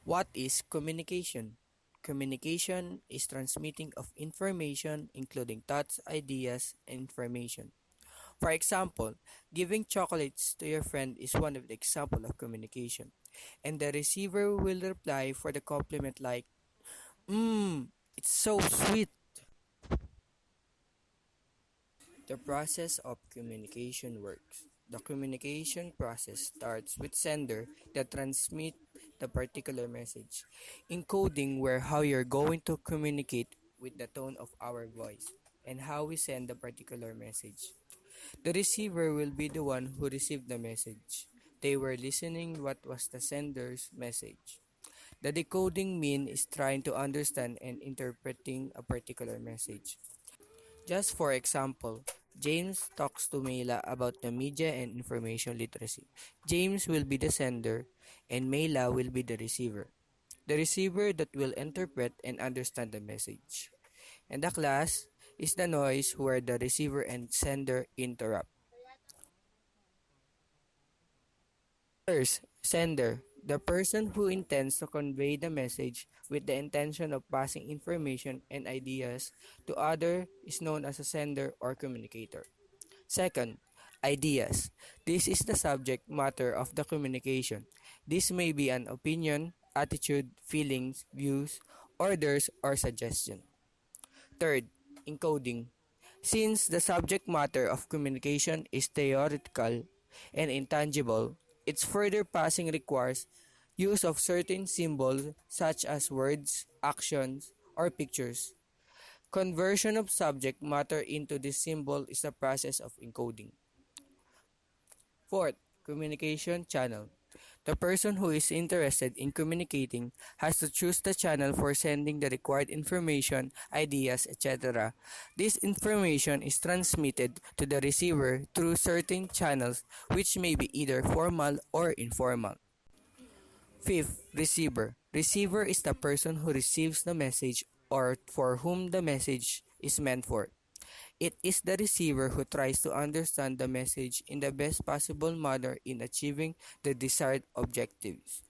What is communication? Communication is transmitting of information, including thoughts, ideas, and information. For example, giving chocolates to your friend is one of the example of communication. And the receiver will reply for the compliment like, Mmm, it's so sweet. The process of communication works. The communication process starts with sender that transmit the particular message. Encoding where how you're going to communicate with the tone of our voice and how we send the particular message. The receiver will be the one who received the message. They were listening what was the sender's message. The decoding mean is trying to understand and interpreting a particular message. Just for example, James talks to Mayla about the media and information literacy. James will be the sender and Mayla will be the receiver. The receiver that will interpret and understand the message. And the class is the noise where the receiver and sender interrupt. First, sender, the person who intends to convey the message with the intention of passing information and ideas to other is known as a sender or communicator. Second, ideas. This is the subject matter of the communication. This may be an opinion, attitude, feelings, views, orders, or suggestion. Third, encoding. Since the subject matter of communication is theoretical and intangible, its further passing requires use of certain symbols such as words, actions, or pictures. Conversion of subject matter into this symbol is the process of encoding. Fourth, communication channel. The person who is interested in communicating has to choose the channel for sending the required information, ideas, etc. This information is transmitted to the receiver through certain channels which may be either formal or informal. Fifth, receiver. Receiver is the person who receives the message or for whom the message is meant for. It is the receiver who tries to understand the message in the best possible manner in achieving the desired objectives.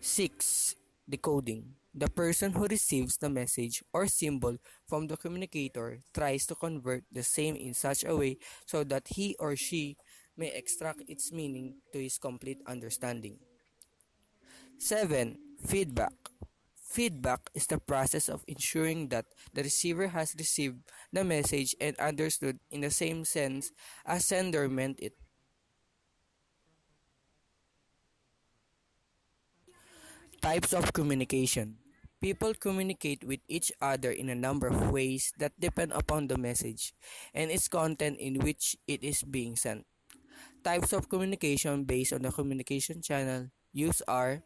6. Decoding. The person who receives the message or symbol from the communicator tries to convert the same in such a way so that he or she may extract its meaning to his complete understanding. 7. Feedback. Feedback is the process of ensuring that the receiver has received the message and understood in the same sense as sender meant it. Types of communication. People communicate with each other in a number of ways that depend upon the message and its content in which it is being sent. Types of communication based on the communication channel used are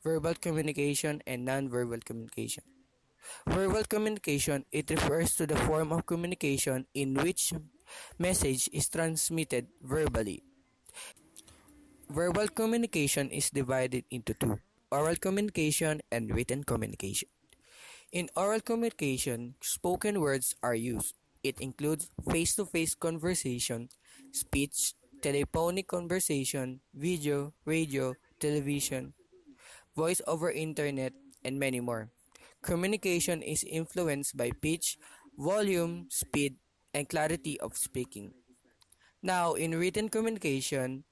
verbal communication and non-verbal communication. Verbal communication, it refers to the form of communication in which message is transmitted verbally. Verbal communication is divided into two, oral communication and written communication. In oral communication, spoken words are used. It includes face-to-face conversation, speech, telephonic conversation, video, radio, television, voice over internet, and many more. Communication is influenced by pitch, volume, speed, and clarity of speaking. Now, in written communication,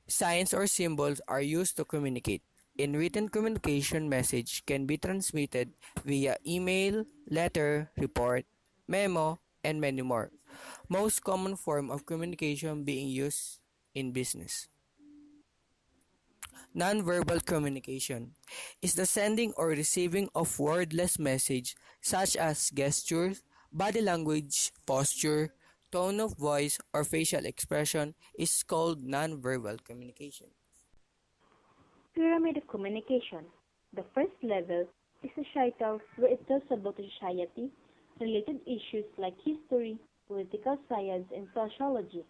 signs or symbols are used to communicate. In written communication, message can be transmitted via email, letter, report, memo, and many more. Most common form of communication being used in business. Nonverbal communication is the sending or receiving of wordless message such as gestures, body language, posture, tone of voice, or facial expression is called nonverbal communication. Pyramid of communication. The first level is societal, where it talks about society, related issues like history, political science, and sociology.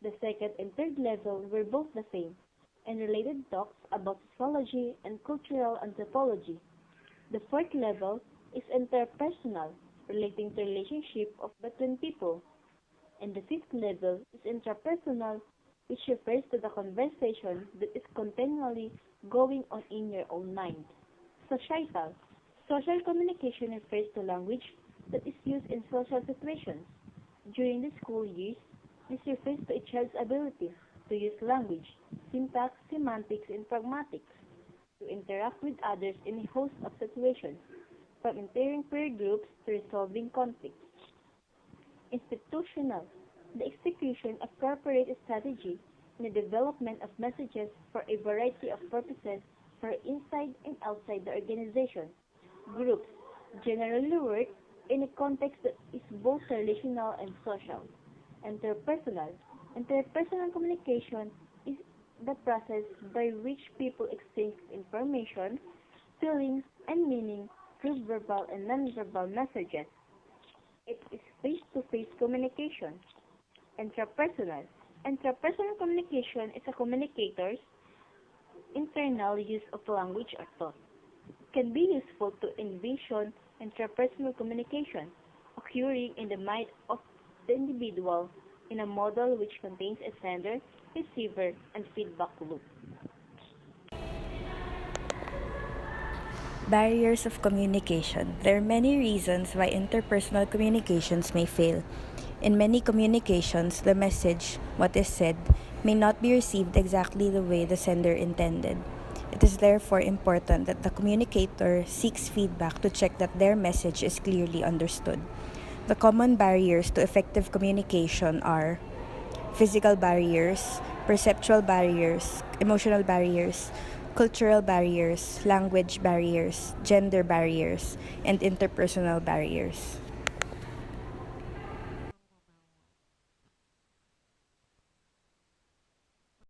The second and third level were both the same, and related talks about sociology and cultural anthropology. The fourth level is interpersonal, relating to relationship of between people. And the fifth level is intrapersonal, which refers to the conversation that is continually going on in your own mind. Societal. Social communication refers to language that is used in social situations. During the school years, this refers to a child's ability to use language, syntax, semantics, and pragmatics to interact with others in a host of situations, from entering peer groups to resolving conflicts. Institutional. The execution of corporate strategy in the development of messages for a variety of purposes for inside and outside the organization. Groups generally work in a context that is both relational and social. Interpersonal. Interpersonal communication is the process by which people exchange information, feelings, and meaning through verbal and nonverbal messages. It is face-to-face communication. Intrapersonal. Intrapersonal communication is a communicator's internal use of language or thought. It can be useful to envision intrapersonal communication occurring in the mind of the individual in a model which contains a sender, receiver, and feedback loop. Barriers of communication. There are many reasons why interpersonal communications may fail. In many communications, the message, what is said, may not be received exactly the way the sender intended. It is therefore important that the communicator seeks feedback to check that their message is clearly understood. The common barriers to effective communication are physical barriers, perceptual barriers, emotional barriers, cultural barriers, language barriers, gender barriers, and interpersonal barriers.